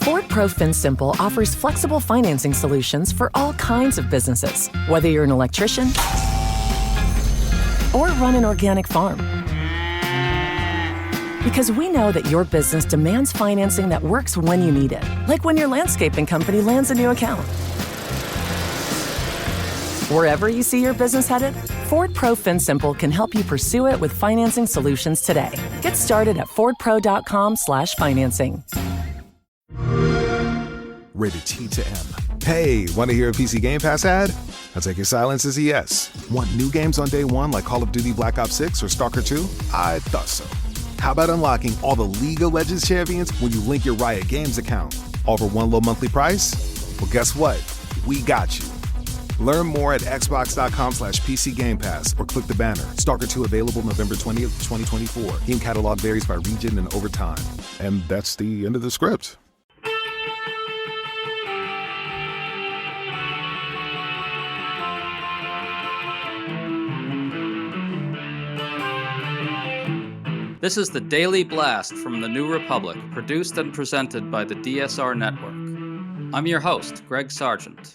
Ford Pro FinSimple offers flexible financing solutions for all kinds of businesses, whether you're an electrician or run an organic farm. Because we know that your business demands financing that works when you need it, like when your landscaping company lands a new account. Wherever you see your business headed, Ford Pro FinSimple can help you pursue it with financing solutions today. Get started at fordpro.com/financing. Rated T to M. Hey, want to hear a PC Game Pass ad? I'll take your silence as a yes. Want new games on day one like Call of Duty Black Ops 6 or Stalker 2? I thought so. How about unlocking all the League of Legends champions when you link your Riot Games account? All for one low monthly price? Well, guess what? We got you. Learn more at xbox.com/PC Game Pass or click the banner. Stalker 2 available November 20th, 2024. Game catalog varies by region and over time. And that's the end of the script. This is the Daily Blast from the New Republic, produced and presented by the DSR Network. I'm your host, Greg Sargent.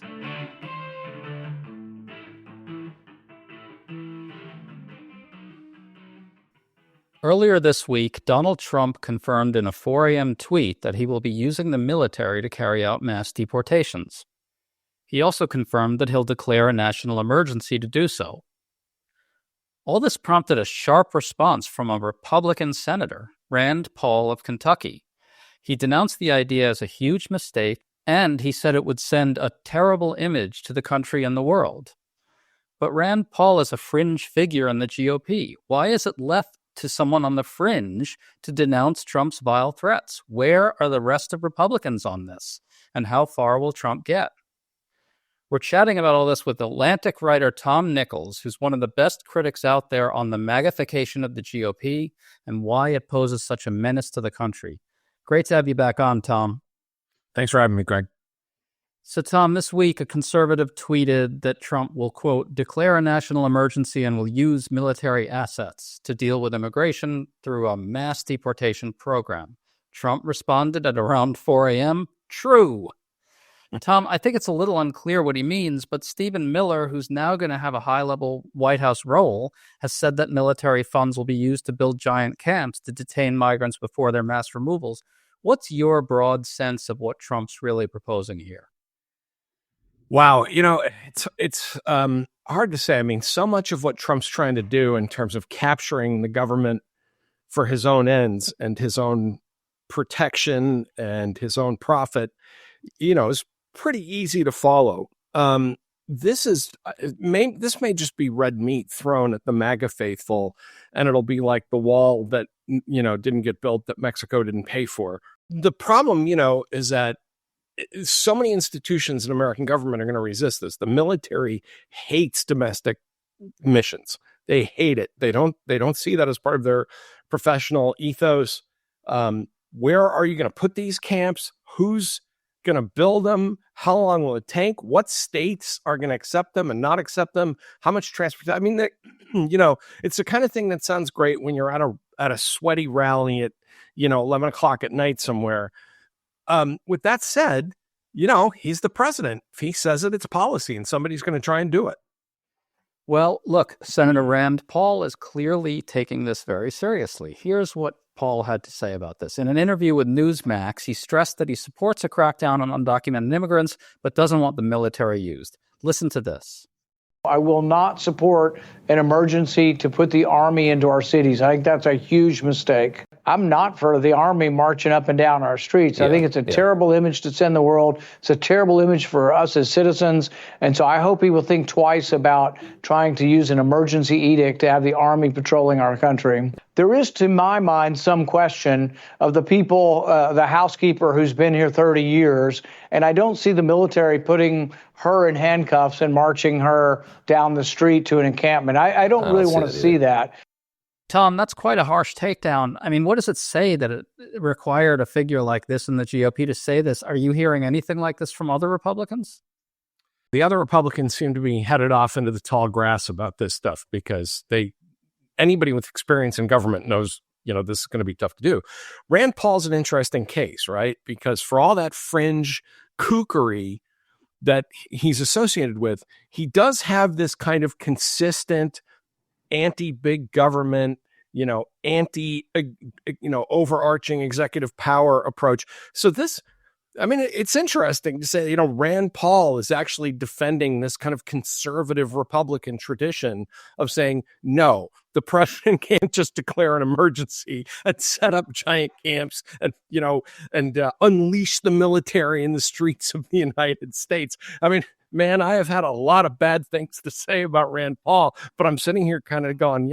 Earlier this week, Donald Trump confirmed in a 4 a.m. tweet that he will be using the military to carry out mass deportations. He also confirmed that he'll declare a national emergency to do so. All this prompted a sharp response from a Republican senator, Rand Paul of Kentucky. He denounced the idea as a huge mistake, and he said it would send a terrible image to the country and the world. But Rand Paul is a fringe figure in the GOP. Why is it left to someone on the fringe to denounce Trump's vile threats? Where are the rest of Republicans on this? And how far will Trump get? We're chatting about all this with Atlantic writer Tom Nichols, who's one of the best critics out there on the MAGAfication of the GOP and why it poses such a menace to the country. Great to have you back on, Tom. Thanks for having me, Greg. So, Tom, this week a conservative tweeted that Trump will, quote, declare a national emergency and will use military assets to deal with immigration through a mass deportation program. Trump responded at around 4 a.m., true. Tom, I think it's a little unclear what he means, but Stephen Miller, who's now going to have a high-level White House role, has said that military funds will be used to build giant camps to detain migrants before their mass removals. What's your broad sense of what Trump's really proposing here? Wow, it's hard to say. I mean, so much of what Trump's trying to do in terms of capturing the government for his own ends and his own protection and his own profit, is pretty easy to follow. This may just be red meat thrown at the MAGA faithful, and it'll be like the wall that didn't get built that Mexico didn't pay for. The problem, is that so many institutions in American government are going to resist this. The military hates domestic missions. They hate it. They don't see that as part of their professional ethos. Where are you going to put these camps? Who's going to build them? How long will it take? What states are going to accept them and not accept them? How much transportation? I mean, it's the kind of thing that sounds great when you're at a sweaty rally at 11 o'clock at night somewhere. With that said, he's the president. If he says it, it's policy, and somebody's going to try and do it. Well, look, Senator Rand Paul is clearly taking this very seriously. Here's what Paul had to say about this. In an interview with Newsmax, he stressed that he supports a crackdown on undocumented immigrants, but doesn't want the military used. Listen to this. I will not support an emergency to put the Army into our cities. I think that's a huge mistake. I'm not for the Army marching up and down our streets. I think it's a terrible image to send the world. It's a terrible image for us as citizens. And so I hope he will think twice about trying to use an emergency edict to have the Army patrolling our country. There is, to my mind, some question of the people, the housekeeper who's been here 30 years, and I don't see the military putting her in handcuffs and marching her down the street to an encampment. I don't really want to see that. Tom, that's quite a harsh takedown. I mean, what does it say that it required a figure like this in the GOP to say this? Are you hearing anything like this from other Republicans? The other Republicans seem to be headed off into the tall grass about this stuff because anybody with experience in government knows this is going to be tough to do. Rand Paul's an interesting case, right? Because for all that fringe kookery that he's associated with, he does have this kind of consistent anti-big government, anti, overarching executive power approach. So it's interesting to say, Rand Paul is actually defending this kind of conservative Republican tradition of saying, no, the president can't just declare an emergency and set up giant camps and unleash the military in the streets of the United States. I mean, man, I have had a lot of bad things to say about Rand Paul, but I'm sitting here kind of going,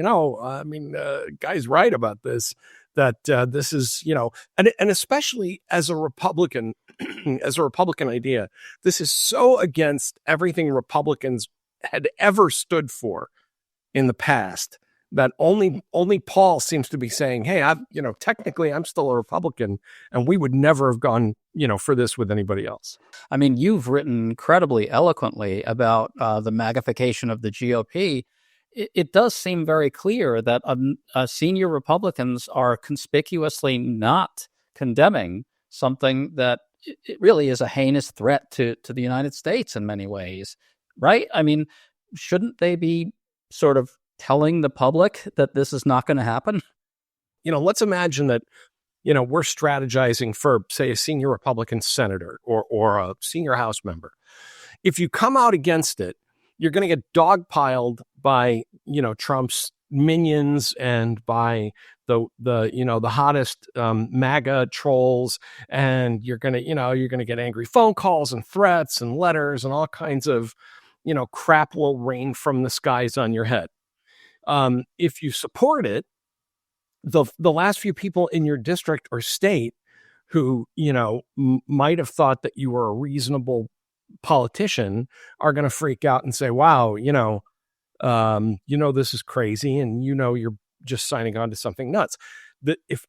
guy's right about this. That this is, and especially as a Republican, as a Republican idea, this is so against everything Republicans had ever stood for in the past that only Paul seems to be saying, hey, technically I'm still a Republican, and we would never have gone, for this with anybody else. I mean, you've written incredibly eloquently about the magnification of the GOP. It does seem very clear that senior Republicans are conspicuously not condemning something that it really is a heinous threat to the United States in many ways, right? I mean, shouldn't they be sort of telling the public that this is not going to happen? Let's imagine that, we're strategizing for, say, a senior Republican senator or a senior House member. If you come out against it, you're going to get dogpiled by, Trump's minions and by the hottest MAGA trolls, and you're going to get angry phone calls and threats and letters and all kinds of, crap will rain from the skies on your head. If you support it, the last few people in your district or state who, might have thought that you were a reasonable politician are going to freak out and say, wow, this is crazy. And, you're just signing on to something nuts. That if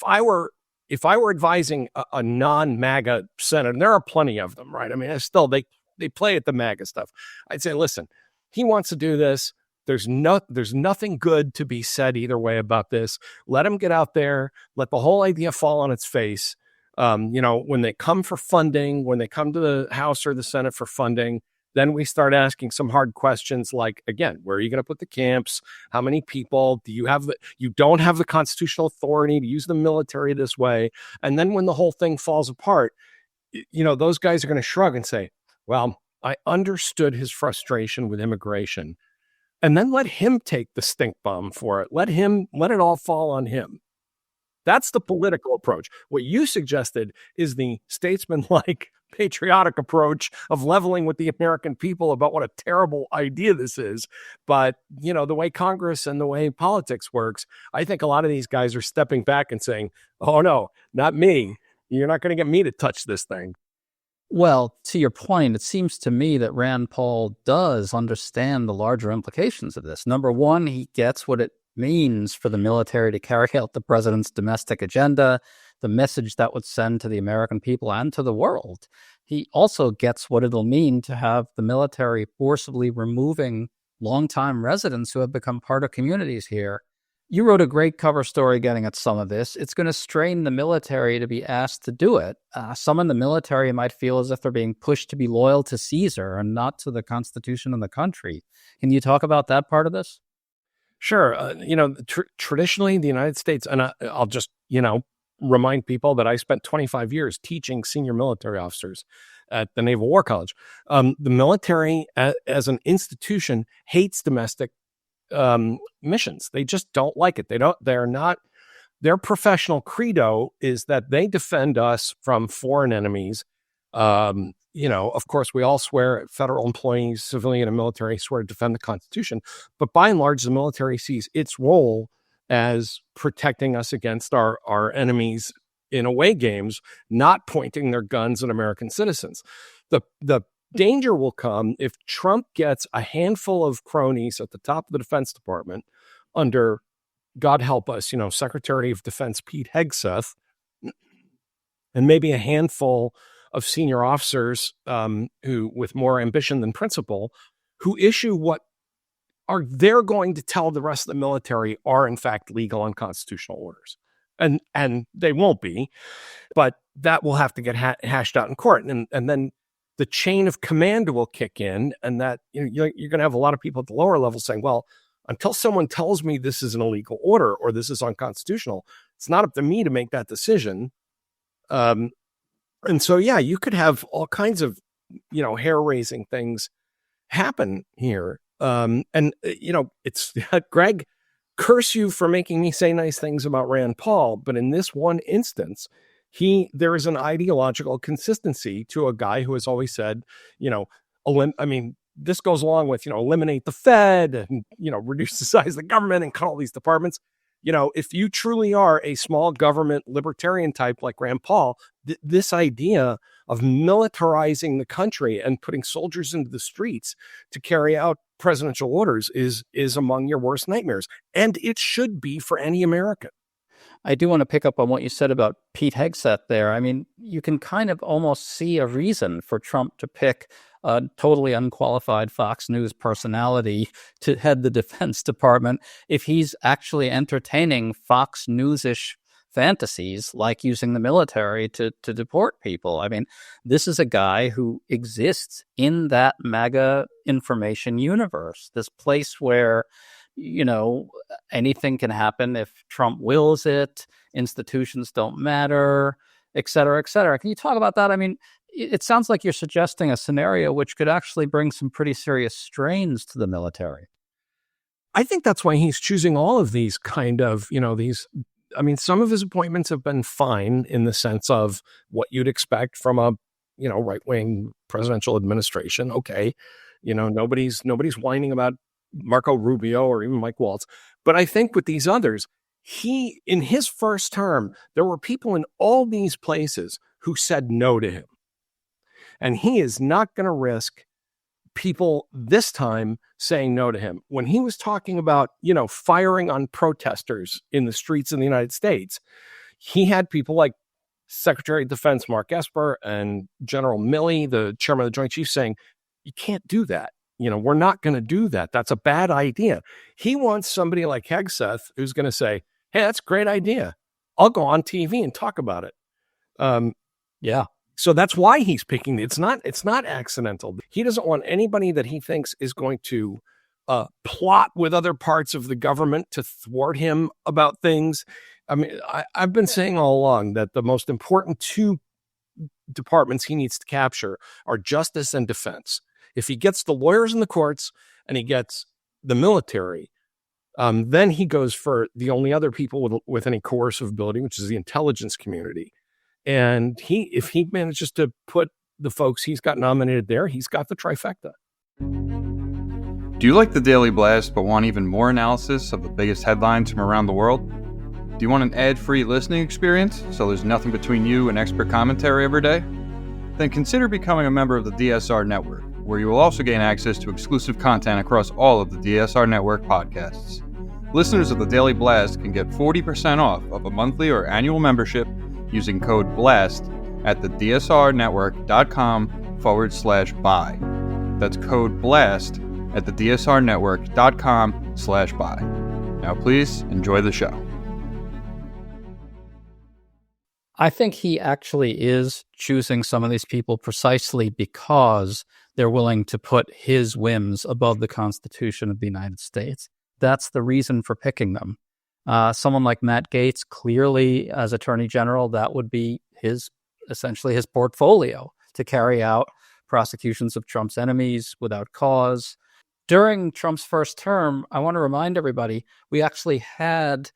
I were advising a non-MAGA senator, and there are plenty of them, right? I mean, still, they play at the MAGA stuff. I'd say, listen, he wants to do this. There's nothing good to be said either way about this. Let him get out there. Let the whole idea fall on its face. When they come for funding, when they come to the House or the Senate for funding, then we start asking some hard questions like, again, where are you going to put the camps? How many people do you have? You don't have the constitutional authority to use the military this way. And then when the whole thing falls apart, those guys are going to shrug and say, well, I understood his frustration with immigration. And then let him take the stink bomb for it. Let it all fall on him. That's the political approach. What you suggested is the statesman-like, patriotic approach of leveling with the American people about what a terrible idea this is. But, the way Congress and the way politics works, I think a lot of these guys are stepping back and saying, oh, no, not me. You're not going to get me to touch this thing. Well, to your point, it seems to me that Rand Paul does understand the larger implications of this. Number one, he gets what it means for the military to carry out the president's domestic agenda, the message that would send to the American people and to the world. He also gets what it'll mean to have the military forcibly removing longtime residents who have become part of communities here. You wrote a great cover story getting at some of this. It's going to strain the military to be asked to do it. Some in the military might feel as if they're being pushed to be loyal to Caesar and not to the Constitution and the country. Can you talk about that part of this? Sure. Traditionally, the United States, and I'll just, remind people that I spent 25 years teaching senior military officers at the Naval War College. The military as an institution hates domestic missions. They just don't like it. Their professional credo is that they defend us from foreign enemies. Of course, we all swear, federal employees, civilian and military, swear to defend the Constitution. But by and large, the military sees its role as protecting us against our enemies in away games, not pointing their guns at American citizens. The danger will come if Trump gets a handful of cronies at the top of the Defense Department under, God help us, Secretary of Defense Pete Hegseth, and maybe a handful of senior officers who, with more ambition than principle, who issue what they're going to tell the rest of the military are in fact legal unconstitutional orders. And they won't be, but that will have to get hashed out in court. And then the chain of command will kick in, and that you're going to have a lot of people at the lower level saying, well, until someone tells me this is an illegal order or this is unconstitutional, it's not up to me to make that decision. And so, yeah, you could have all kinds of, hair-raising things happen here. It's Greg, curse you for making me say nice things about Rand Paul, but in this one instance, there is an ideological consistency to a guy who has always said, this goes along with, eliminate the Fed and, reduce the size of the government and cut all these departments. If you truly are a small government libertarian type like Rand Paul, this idea of militarizing the country and putting soldiers into the streets to carry out presidential orders is among your worst nightmares. And it should be for any American. I do want to pick up on what you said about Pete Hegseth there. I mean, you can kind of almost see a reason for Trump to pick a totally unqualified Fox News personality to head the Defense Department if he's actually entertaining Fox News-ish fantasies like using the military to deport people. I mean, this is a guy who exists in that MAGA information universe, this place where anything can happen if Trump wills it, institutions don't matter, et cetera, et cetera. Can you talk about that? I mean, it sounds like you're suggesting a scenario which could actually bring some pretty serious strains to the military. I think that's why he's choosing all of these kind of, some of his appointments have been fine in the sense of what you'd expect from a, right-wing presidential administration. Okay. Nobody's whining about Marco Rubio or even Mike Waltz. But I think with these others, in his first term, there were people in all these places who said no to him. And he is not going to risk people this time saying no to him. When he was talking about, firing on protesters in the streets in the United States, he had people like Secretary of Defense Mark Esper and General Milley, the chairman of the Joint Chiefs, saying, you can't do that. We're not going to do that. That's a bad idea. He wants somebody like Hegseth who's going to say, hey, that's a great idea. I'll go on TV and talk about it. Yeah. So that's why he's picking it's not accidental. He doesn't want anybody that he thinks is going to plot with other parts of the government to thwart him about things. I mean, I've been saying all along that the most important two departments he needs to capture are justice and defense. If he gets the lawyers in the courts and he gets the military, then he goes for the only other people with any coercive ability, which is the intelligence community. And if he manages to put the folks he's got nominated there, he's got the trifecta. Do you like the Daily Blast but want even more analysis of the biggest headlines from around the world? Do you want an ad-free listening experience so there's nothing between you and expert commentary every day? Then consider becoming a member of the DSR Network, where you will also gain access to exclusive content across all of the DSR Network podcasts. Listeners of the Daily Blast can get 40% off of a monthly or annual membership using code BLAST at the dsrnetwork.com/buy. That's code BLAST at the dsrnetwork.com/buy. Now please enjoy the show. I think he actually is choosing some of these people precisely because they're willing to put his whims above the Constitution of the United States. That's the reason for picking them. Someone like Matt Gaetz, clearly as Attorney General, that would be essentially his portfolio to carry out prosecutions of Trump's enemies without cause. During Trump's first term, I want to remind everybody, we actually had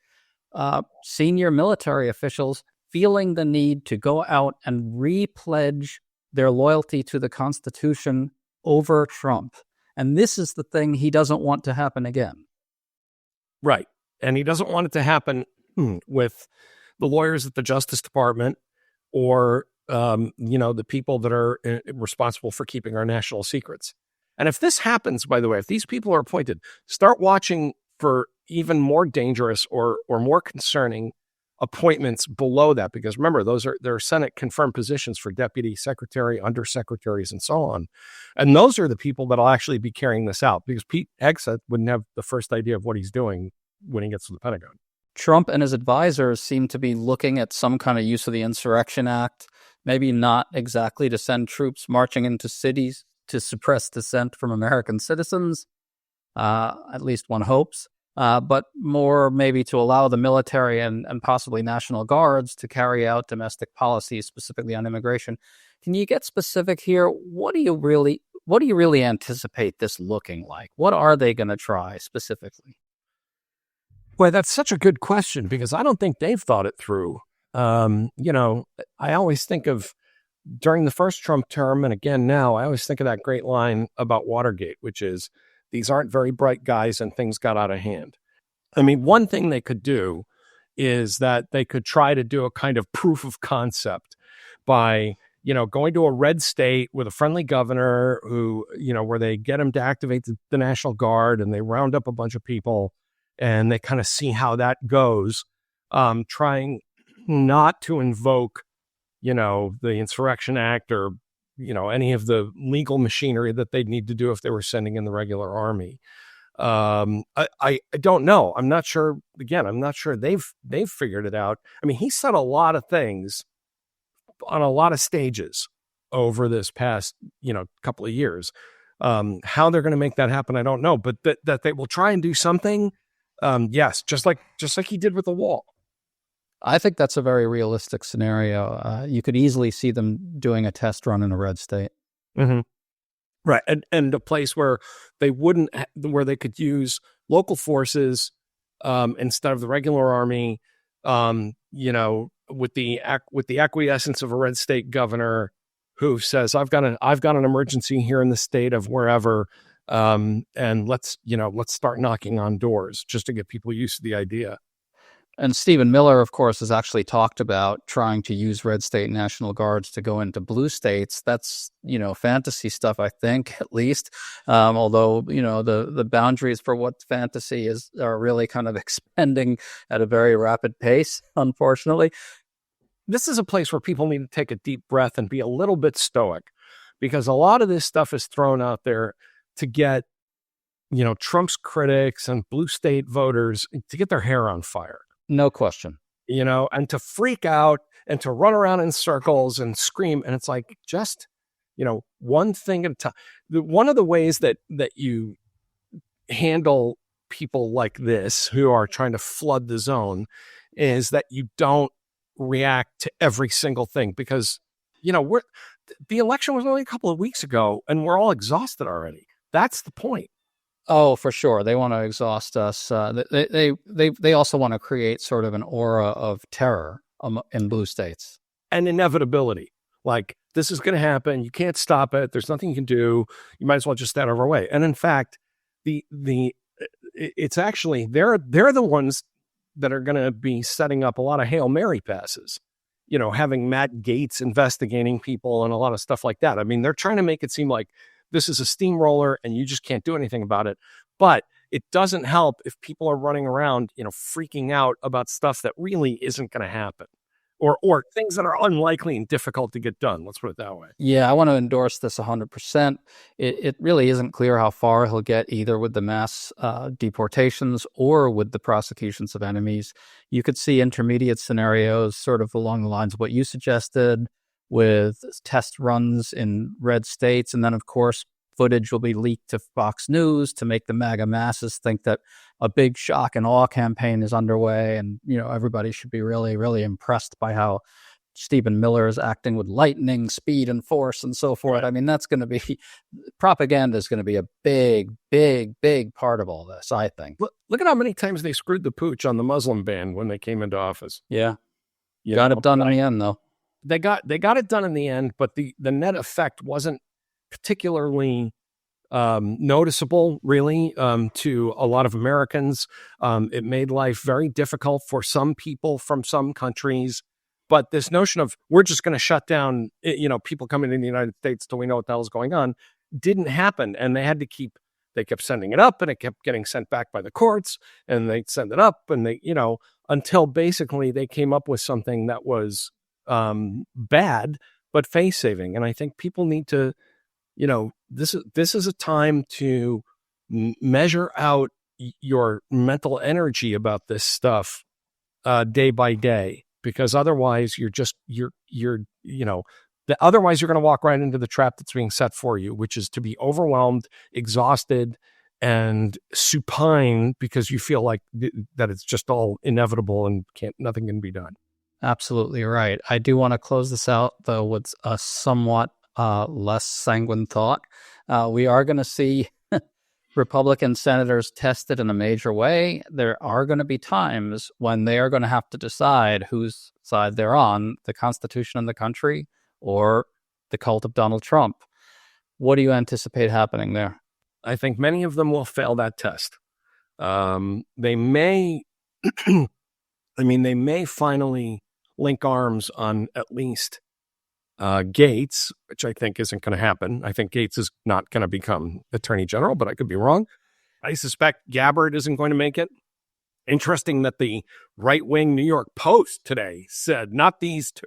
senior military officials feeling the need to go out and re-pledge their loyalty to the Constitution over Trump. And this is the thing he doesn't want to happen again. Right. And he doesn't want it to happen with the lawyers at the Justice Department or, the people that are responsible for keeping our national secrets. And if this happens, by the way, if these people are appointed, start watching for even more dangerous or more concerning appointments below that, because remember, there are Senate confirmed positions for deputy secretary, undersecretaries, and so on. And those are the people that'll actually be carrying this out, because Pete Hegseth wouldn't have the first idea of what he's doing when he gets to the Pentagon. Trump and his advisors seem to be looking at some kind of use of the Insurrection Act, maybe not exactly to send troops marching into cities to suppress dissent from American citizens, at least one hopes, but more maybe to allow the military and possibly National Guards to carry out domestic policies, specifically on immigration. Can you get specific here? What do you really anticipate this looking like? What are they going to try specifically? Well, that's such a good question, because I don't think they've thought it through. I always think of, during the first Trump term, and again now, I always think of that great line about Watergate, which is, these aren't very bright guys and things got out of hand. I mean, one thing they could do is that they could try to do a kind of proof of concept by, going to a red state with a friendly governor who, where they get him to activate the National Guard, and they round up a bunch of people and they kind of see how that goes, trying not to invoke, the Insurrection Act or, any of the legal machinery that they'd need to do if they were sending in the regular army. I don't know. I'm not sure. Again, I'm not sure they've figured it out. I mean, he said a lot of things on a lot of stages over this past, couple of years. How they're going to make that happen, I don't know. But that they will try and do something. Yes, just like he did with the wall. I think that's a very realistic scenario. You could easily see them doing a test run in a red state. Mm-hmm. Right. And a place where they where they could use local forces instead of the regular army, with the acquiescence of a red state governor who says, I've got an emergency here in the state of wherever, and let's start knocking on doors just to get people used to the idea. And Stephen Miller, of course, has actually talked about trying to use red state National Guards to go into blue states. That's, fantasy stuff, I think, at least. Although, the boundaries for what fantasy is are really kind of expanding at a very rapid pace, unfortunately. This is a place where people need to take a deep breath and be a little bit stoic, because a lot of this stuff is thrown out there to get, Trump's critics and blue state voters to get their hair on fire. No question. And to freak out and to run around in circles and scream. And it's like, just, one thing at a time. One of the ways that you handle people like this who are trying to flood the zone is that you don't react to every single thing, because, the election was only a couple of weeks ago and we're all exhausted already. That's the point. Oh, for sure. They want to exhaust us. They also want to create sort of an aura of terror in blue states. And inevitability. Like, this is going to happen. You can't stop it. There's nothing you can do. You might as well just stay out of our way. And in fact, it's actually, they're the ones that are going to be setting up a lot of Hail Mary passes, having Matt Gaetz investigating people and a lot of stuff like that. I mean, they're trying to make it seem like this is a steamroller and you just can't do anything about it. But it doesn't help if people are running around, freaking out about stuff that really isn't going to happen, or things that are unlikely and difficult to get done. Let's put it that way. Yeah, I want to endorse this 100%. It really isn't clear how far he'll get either with the mass deportations or with the prosecutions of enemies. You could see intermediate scenarios sort of along the lines of what you suggested, with test runs in red states. And then, of course, footage will be leaked to Fox News to make the MAGA masses think that a big shock and awe campaign is underway. And, everybody should be really, really impressed by how Stephen Miller is acting with lightning speed and force and so forth. I mean, that's going to be, propaganda is going to be a big, big, big part of all this, I think. Look at how many times they screwed the pooch on the Muslim ban when they came into office. Yeah. Got it done in the end, though. They got it done in the end, but the net effect wasn't particularly noticeable, really, to a lot of Americans. It made life very difficult for some people from some countries. But this notion of we're just going to shut down, people coming into the United States till we know what the hell is going on, didn't happen. And they had to keep they kept sending it up and it kept getting sent back by the courts, and they'd send it up and they, until basically they came up with something that was bad, but face saving. And I think people need to, this is a time to measure out your mental energy about this stuff day by day, because otherwise otherwise you're going to walk right into the trap that's being set for you, which is to be overwhelmed, exhausted, and supine because you feel like that it's just all inevitable and nothing can be done. Absolutely right. I do want to close this out, though, with a somewhat less sanguine thought. We are going to see Republican senators tested in a major way. There are going to be times when they are going to have to decide whose side they're on, the Constitution and the country or the cult of Donald Trump. What do you anticipate happening there? I think many of them will fail that test. They may, they may finally link arms on at least Gates, which I think isn't going to happen. I think Gates is not going to become Attorney General, but I could be wrong. I suspect Gabbard isn't going to make it. Interesting that the right-wing New York Post today said not these two.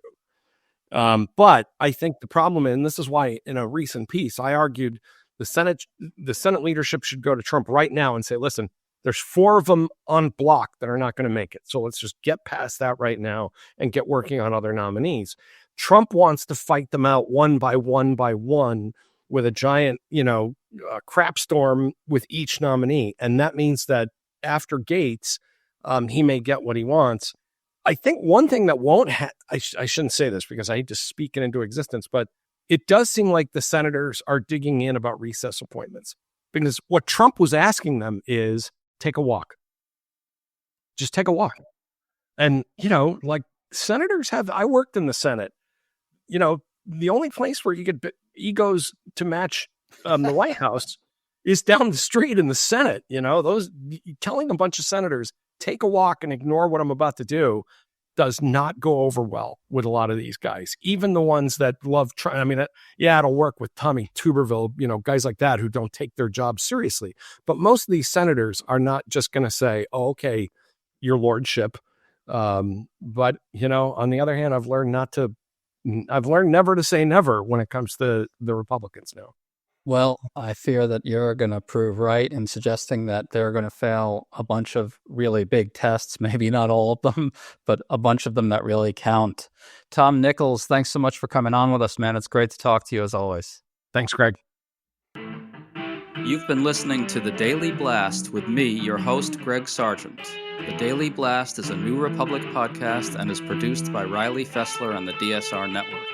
But I think the problem, and this is why in a recent piece I argued the Senate leadership should go to Trump right now and say, listen, there's 4 of them on block that are not going to make it. So let's just get past that right now and get working on other nominees. Trump wants to fight them out one by one with a giant, crap storm with each nominee. And that means that after Gates, he may get what he wants. I think one thing that won't I shouldn't say this because I hate to speak it into existence, but it does seem like the senators are digging in about recess appointments, because what Trump was asking them is take a walk. Just take a walk. And, like senators I worked in the Senate, the only place where you get egos to match the White House is down the street in the Senate. Telling a bunch of senators, take a walk and ignore what I'm about to do does not go over well with a lot of these guys, even the ones that love trying. It'll work with Tommy Tuberville, guys like that who don't take their job seriously. But most of these senators are not just going to say, oh, okay, your lordship. But, on the other hand, I've learned never to say never when it comes to the Republicans now. Well, I fear that you're going to prove right in suggesting that they're going to fail a bunch of really big tests, maybe not all of them, but a bunch of them that really count. Tom Nichols, thanks so much for coming on with us, man. It's great to talk to you as always. Thanks, Greg. You've been listening to The Daily Blast with me, your host, Greg Sargent. The Daily Blast is a New Republic podcast and is produced by Riley Fessler and the DSR Network.